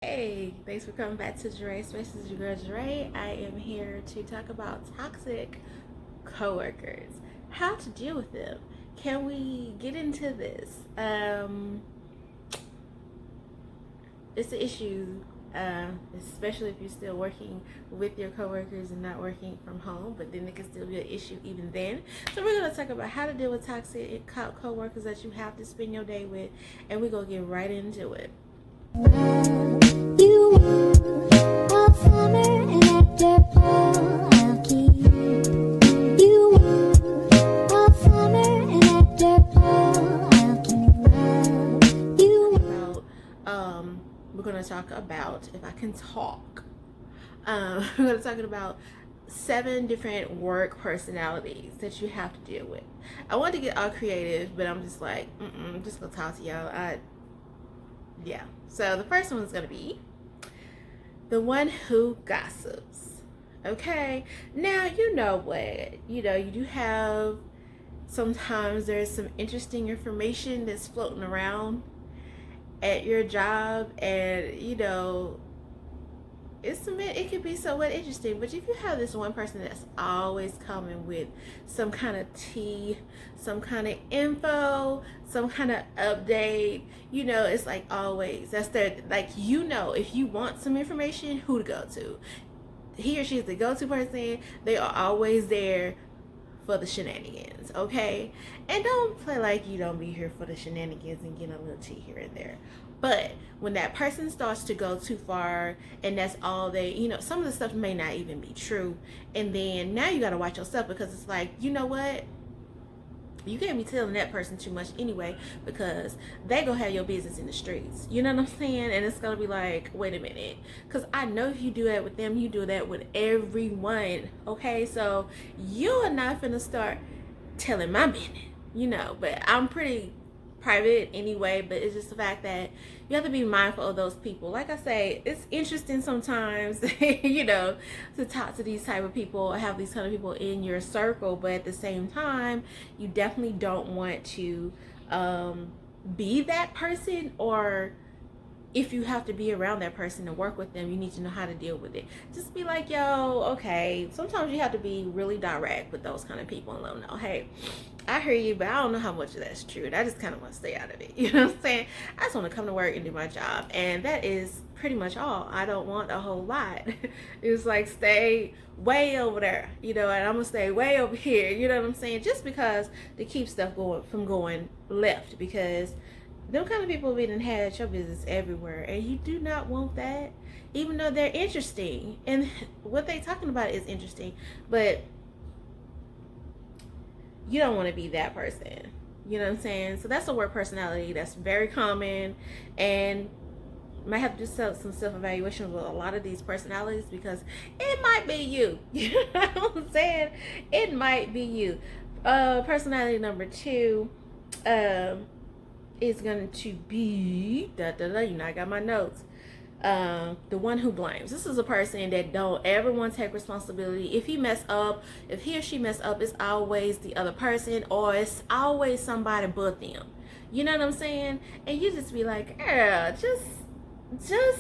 Hey, thanks for coming back to Jere Spaces. Your girl Jere. I am here to talk about toxic coworkers, how to deal with them. Can we get into this? It's an issue, especially if you're still working with your coworkers and not working from home. But then it can still be an issue even then. So we're gonna talk about how to deal with toxic coworkers that you have to spend your day with, and we're gonna get right into it. We're going to talk about, if I can talk, we're going to talk about 7 different work personalities that you have to deal with. I want to get all creative, but I'm just like, I'm just going to talk to y'all. Yeah. So the first one is going to be the one who gossips. Okay. Now, you know what? You do have, sometimes there's some interesting information that's floating around at your job, and it could be somewhat interesting. But if you have this one person that's always coming with some kind of tea, some kind of info, some kind of update, it's like always that's their, like, if you want some information, who to go to. He or she is the go-to person. They are always there for the shenanigans, okay? And don't play like you don't be here for the shenanigans and get a little tea here and there. But when that person starts to go too far and that's all they, some of the stuff may not even be true, and then now you got to watch yourself, because it's like, you know what? You can't be telling that person too much anyway, because they gonna have your business in the streets. You know what I'm saying? And it's gonna be like, wait a minute, because I know if you do that with them, you do that with everyone. Okay, so you are not finna start telling my business, but I'm pretty private anyway. But it's just the fact that you have to be mindful of those people. Like I say, it's interesting sometimes to talk to these type of people or have these kind of people in your circle, but at the same time, you definitely don't want to be that person. Or if you have to be around that person and work with them, you need to know how to deal with it. Just be like, yo, okay, sometimes you have to be really direct with those kind of people and let them know, hey, I hear you, but I don't know how much of that's true, and I just kind of want to stay out of it. You know what I'm saying? I just want to come to work and do my job, and that is pretty much all. I don't want a whole lot. It's like, stay way over there, and I'm gonna stay way over here. You know what I'm saying? Just because to keep stuff going left, because them kind of people being had your business everywhere, and you do not want that. Even though they're interesting and what they talking about is interesting, but you don't want to be that person. You know what I'm saying? So that's a work personality that's very common, and might have to do some self-evaluation with a lot of these personalities, because it might be you. You know what I'm saying? It might be you. Personality number 2 is going to be I got my notes. The one who blames. This is a person that don't ever want to take responsibility. If he or she mess up, it's always the other person, or it's always somebody but them. You know what I'm saying? And you just be like, yeah, just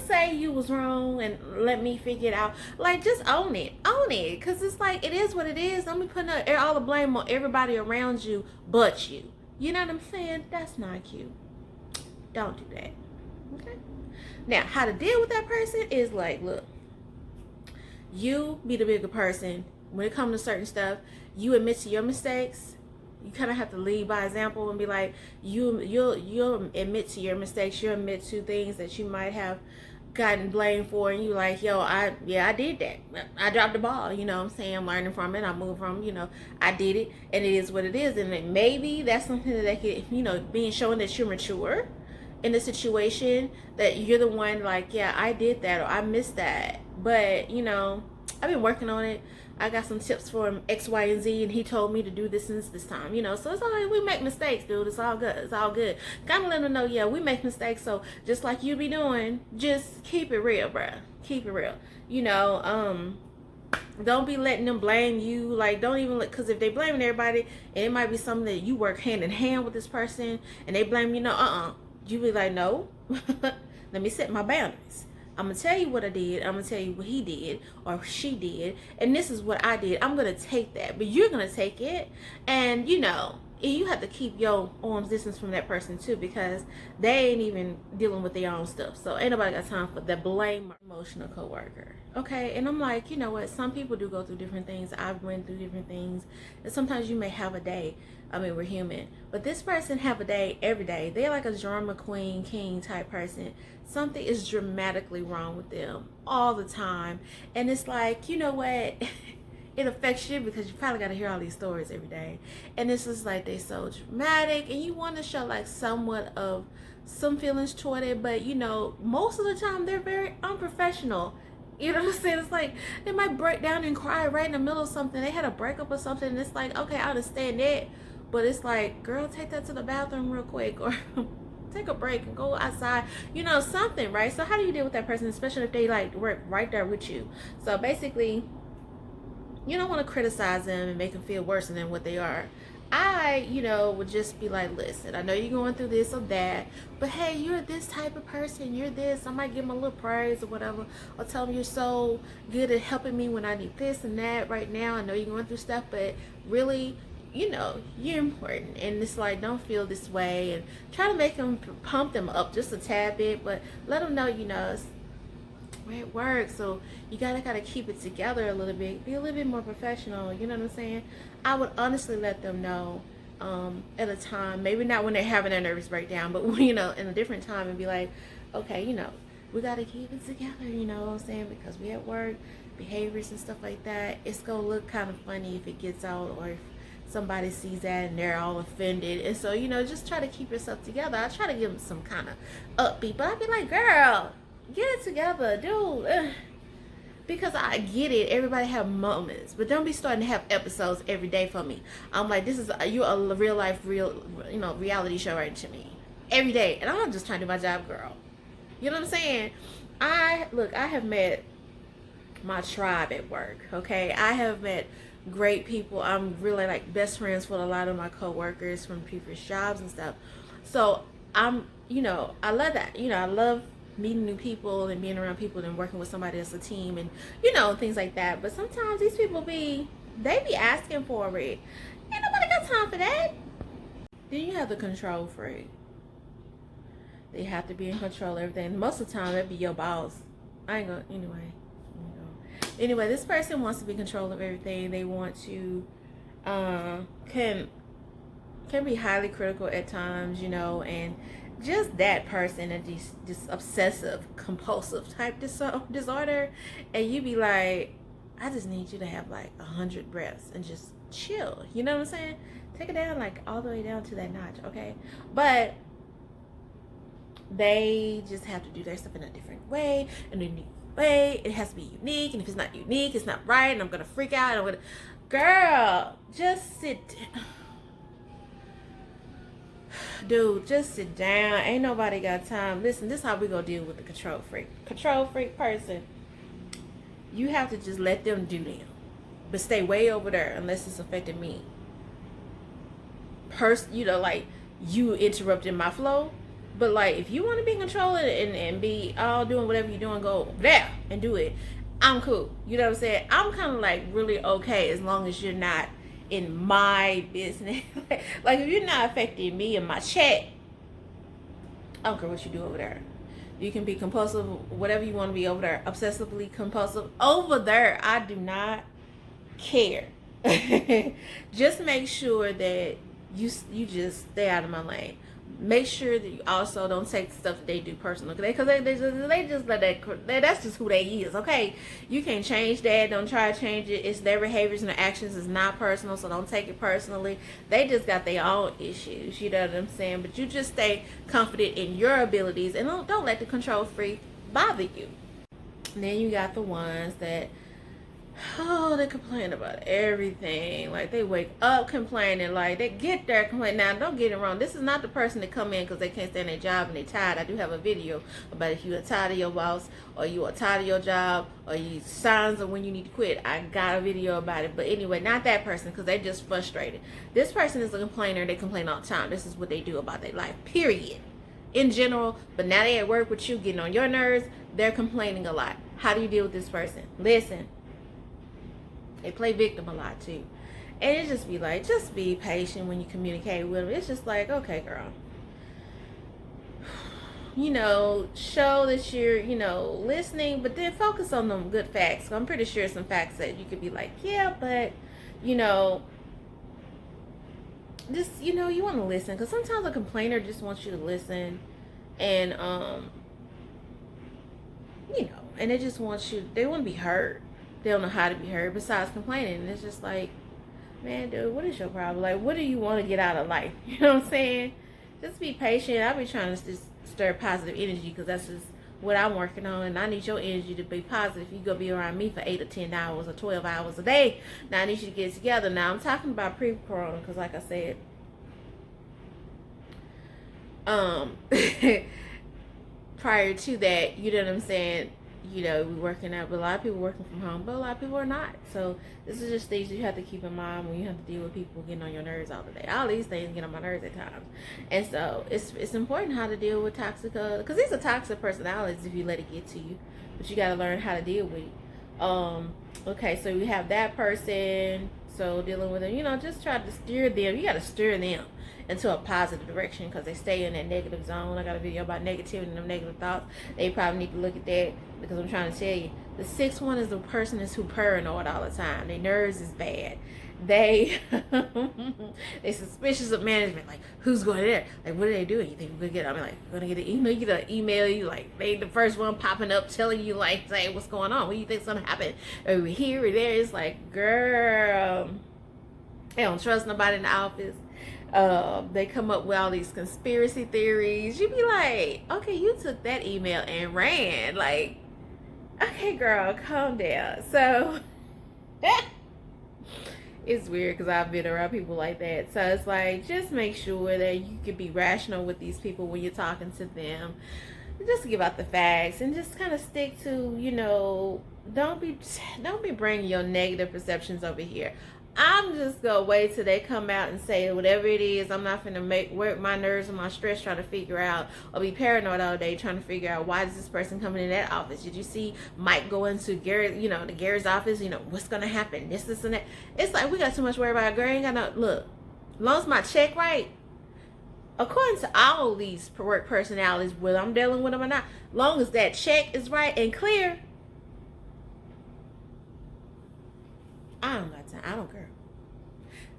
say you was wrong and let me figure it out. Like, just own it, because it's like, it is what it is. Don't be putting all the blame on everybody around you but you. You know what I'm saying? That's not cute. Don't do that. Okay? Now, how to deal with that person is like, look, you be the bigger person. When it comes to certain stuff, you admit to your mistakes. You kind of have to lead by example and be like, you'll admit to your mistakes. You'll admit to things that you might have gotten blamed for, and you like, yo, I did that. I dropped the ball. You know what I'm saying? I'm learning from it. I move from, I did it, and it is what it is. And maybe that's something that could, being showing that you're mature in the situation, that you're the one like, yeah, I did that, or I missed that, but I've been working on it. I got some tips for X, Y, and Z, and he told me to do this and this time, so it's all right. We make mistakes, dude. It's all good. Gotta let them know, yeah, we make mistakes. So just like you be doing, just keep it real, bruh. Keep it real. Don't be letting them blame you. Like, don't even because if they blaming everybody, and it might be something that you work hand in hand with this person, and they blame you, you be like, no, let me set my boundaries. I'm gonna tell you what I did, I'm gonna tell you what he did or she did, and this is what I did. I'm gonna take that, but you're gonna take it, and you know, you have to keep your arm's distance from that person too, because they ain't even dealing with their own stuff. So ain't nobody got time for the blame emotional coworker. Okay, and I'm like, you know what? Some people do go through different things. I've went through different things, and sometimes you may have a day. I mean, we're human, but this person have a day every day. They're like a drama queen, king type person. Something is dramatically wrong with them all the time, and it's like, you know what? It affects you because you probably got to hear all these stories every day, and it's just like they so dramatic, and you want to show like somewhat of some feelings toward it, but you know, most of the time they're very unprofessional. You know what I'm saying? It's like they might break down and cry right in the middle of something. They had a breakup or something, and it's like, okay, I understand that, but it's like, girl, take that to the bathroom real quick, or take a break and go outside, you know, something, right? So how do you deal with that person, especially if they like work right there with you? So basically, you don't want to criticize them and make them feel worse than what they are. I, you know, would just be like, listen, I know you're going through this or that, but hey, you're this type of person, you're this. I might give them a little praise or whatever, or tell them you're so good at helping me when I need this and that right now. I know you're going through stuff, but really, you know, you're important, and it's like, don't feel this way, and try to make them, pump them up just a tad bit, but let them know, you know, it's where it works. So you gotta keep it together a little bit, be a little bit more professional, you know what I'm saying? I would honestly let them know at a time, maybe not when they're having a nervous breakdown, but when, you know, in a different time, and be like, okay, you know, we gotta keep it together, you know what I'm saying, because we at work, behaviors and stuff like that, it's gonna look kind of funny if it gets out, or if somebody sees that and they're all offended. And so, you know, just try to keep yourself together. I try to give them some kind of upbeat, but I'd be like, girl, get it together, dude. Because I get it, everybody have moments, but don't be starting to have episodes every day for me. I'm like, this is, you a real life, you know, reality show right to me every day, and I'm not just trying to do my job, girl. You know what I'm saying? I have met my tribe at work. Okay, I have met great people. I'm really like best friends with a lot of my coworkers from previous jobs and stuff. So I'm, you know, I love that. You know, I love meeting new people and being around people and working with somebody as a team, and you know, things like that. But sometimes these people they be asking for it. Ain't nobody got time for that. Then you have the control freak. They have to be in control of everything. Most of the time, that'd be your boss. I ain't gonna, anyway, this person wants to be in control of everything. They want to can be highly critical at times, you know, and just that person, and this obsessive compulsive type disorder, and you be like, I just need you to have like 100 breaths and just chill, you know what I'm saying? Take it down, like all the way down to that notch, okay? But they just have to do their stuff in a different way, in a unique way. It has to be unique, and if it's not unique, it's not right, and I'm gonna freak out, and I'm gonna, girl, just sit down. Dude, just sit down. Ain't nobody got time. Listen, this is how we gonna deal with the control freak person. You have to just let them do them, but stay way over there unless it's affecting me. You know, like, you interrupting my flow. But like, if you want to be in control and be all doing whatever you're doing, go over there and do it, I'm cool. You know what I'm saying? I'm kind of like really okay as long as you're not in my business. Like, if you're not affecting me and my chat, I don't care what you do over there. You can be compulsive, whatever you want to be over there, obsessively compulsive over there. I do not care. Just make sure that you just stay out of my lane. Make sure that you also don't take stuff that they do personal, because they just let that's just who they is, okay? You can't change that. Don't try to change it. It's their behaviors and their actions. It's not personal, so don't take it personally. They just got their own issues, you know what I'm saying? But you just stay confident in your abilities, and don't let the control freak bother you. And then you got the ones that, they complain about everything. Like, they wake up complaining, like they get there complaining. Now, don't get it wrong, this is not the person that come in because they can't stand their job and they're tired. I do have a video about if you are tired of your boss, or you are tired of your job, or you signs of when you need to quit. I got a video about it. But anyway, not that person, because they're just frustrated. This person is a complainer. They complain all the time. This is what they do about their life, period, in general. But now they at work with you, getting on your nerves. They're complaining a lot. How do you deal with this person? Listen. They play victim a lot too. And it just be like, just be patient when you communicate with them. It's just like, okay, girl. Show that you're, listening, but then focus on them good facts. So I'm pretty sure some facts that you could be like, yeah, but, just, you want to listen. Because sometimes a complainer just wants you to listen. And, and they just want you, they want to be heard. They don't know how to be heard besides complaining. And it's just like, man, dude, what is your problem? Like, what do you want to get out of life? You know what I'm saying? Just be patient. I'll be trying to just stir positive energy because that's just what I'm working on. And I need your energy to be positive. You're going to be around me for 8 or 10 hours or 12 hours a day. Now, I need you to get together. Now, I'm talking about pre-corona because, like I said, prior to that, you know what I'm saying? We're working out, but a lot of people working from home, but a lot of people are not. So this is just things you have to keep in mind when you have to deal with people getting on your nerves all the day. All these things get on my nerves at times, and so it's important how to deal with toxic, because these are toxic personalities if you let it get to you, but you got to learn how to deal with it. Okay, so we have that person. So dealing with them, just try to steer them. You got to steer them into a positive direction because they stay in that negative zone. I got a video about negativity and them negative thoughts. They probably need to look at that because I'm trying to tell you, the sixth one is the person that's who paranoid all the time. Their nerves is bad. They suspicious of management. Like, who's going there? Like, what are they doing? You think we're gonna get? We're gonna get an email. You get an email. You like they the first one popping up telling you like, say what's going on. What do you think's gonna happen over here or there? It's like, girl, they don't trust nobody in the office. They come up with all these conspiracy theories. You be like, okay, you took that email and ran. Like, okay, girl, calm down. So it's weird because I've been around people like that. So it's like, just make sure that you can be rational with these people when you're talking to them. Just give out the facts and just kind of stick to, don't be bringing your negative perceptions over here. I'm just gonna wait till they come out and say whatever it is. I'm not gonna work my nerves and my stress trying to figure out or be paranoid all day trying to figure out why is this person coming in that office. Did you see Mike go into Gary, the Gary's office? What's gonna happen? This and that. It's like we got too much worry about. Girl, ain't got no look. As long as my check right, according to all these work personalities, whether I'm dealing with them or not, long as that check is right and clear, I don't got time. I don't care.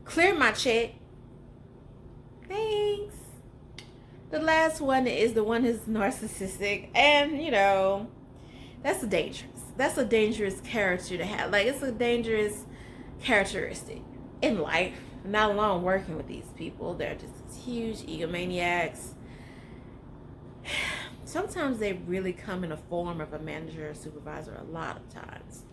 Clear my check. Thanks. The last one is the one who's narcissistic. And, that's a dangerous character to have. Like, it's a dangerous characteristic in life. Not alone working with these people. They're just huge egomaniacs. Sometimes they really come in a form of a manager or supervisor a lot of times.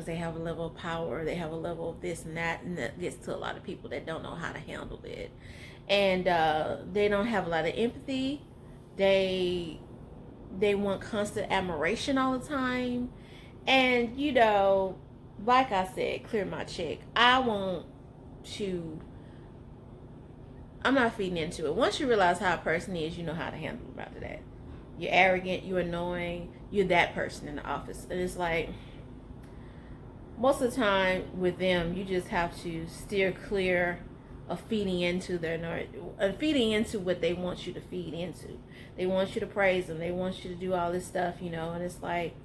They have a level of power, they have a level of this and that gets to a lot of people that don't know how to handle it. And they don't have a lot of empathy. They want constant admiration all the time. And, like I said, clear my check. I'm not feeding into it. Once you realize how a person is, you know how to handle them after that. You're arrogant, you're annoying, you're that person in the office. And it's like, most of the time with them, you just have to steer clear of feeding into feeding into what they want you to feed into. They want you to praise them. They want you to do all this stuff, and it's like,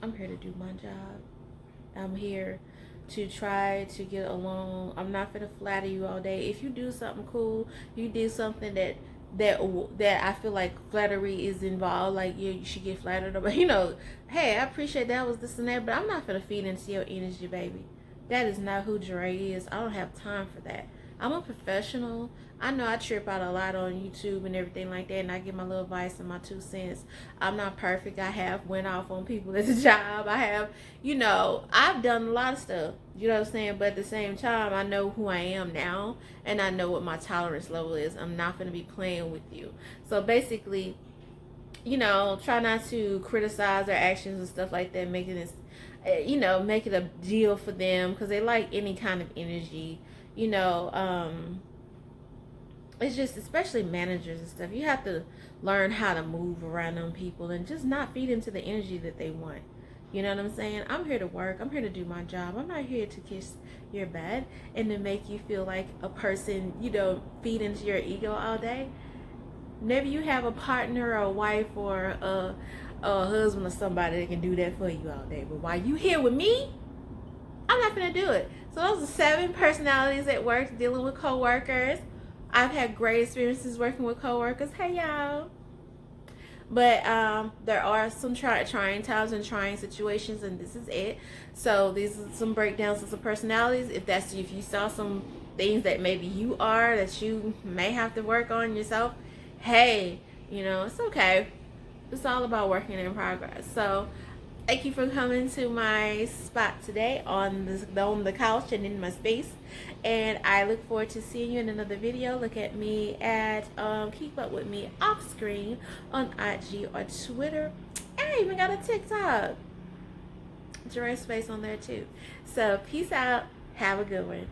I'm here to do my job. I'm here to try to get along. I'm not going to flatter you all day. If you do something cool, you do something that I feel like flattery is involved, like you should get flattered about, hey, I appreciate that was this and that, but I'm not gonna feed into your energy, baby. That is not who Jere is. I don't have time for that. I'm a professional. I know I trip out a lot on YouTube and everything like that, and I give my little advice and my 2 cents. I'm not perfect. I have went off on people at the job. I have, I've done a lot of stuff. You know what I'm saying? But at the same time, I know who I am now, and I know what my tolerance level is. I'm not going to be playing with you. So basically, try not to criticize their actions and stuff like that, making this, make it a deal for them because they like any kind of energy. it's just, especially managers and stuff, you have to learn how to move around them people and just not feed into the energy that they want. You know what I'm saying? I'm here to work. I'm here to do my job. I'm not here to kiss your butt and to make you feel like a person, you know, feed into your ego all day. Maybe you have a partner or a wife or a husband or somebody that can do that for you all day. But while you here with me, I'm not gonna do it. So those are 7 personalities at work, dealing with coworkers. I've had great experiences working with coworkers. Hey y'all. But there are some trying times and trying situations, and this is it. So these are some breakdowns of some personalities. If you saw some things that maybe you are that you may have to work on yourself, hey, you know, it's okay. It's all about working in progress. So thank you for coming to my spot today on the couch and in my space. And I look forward to seeing you in another video. Look at me at Keep Up With Me off screen on IG or Twitter. And I even got a TikTok. Jere space on there too. So peace out. Have a good one.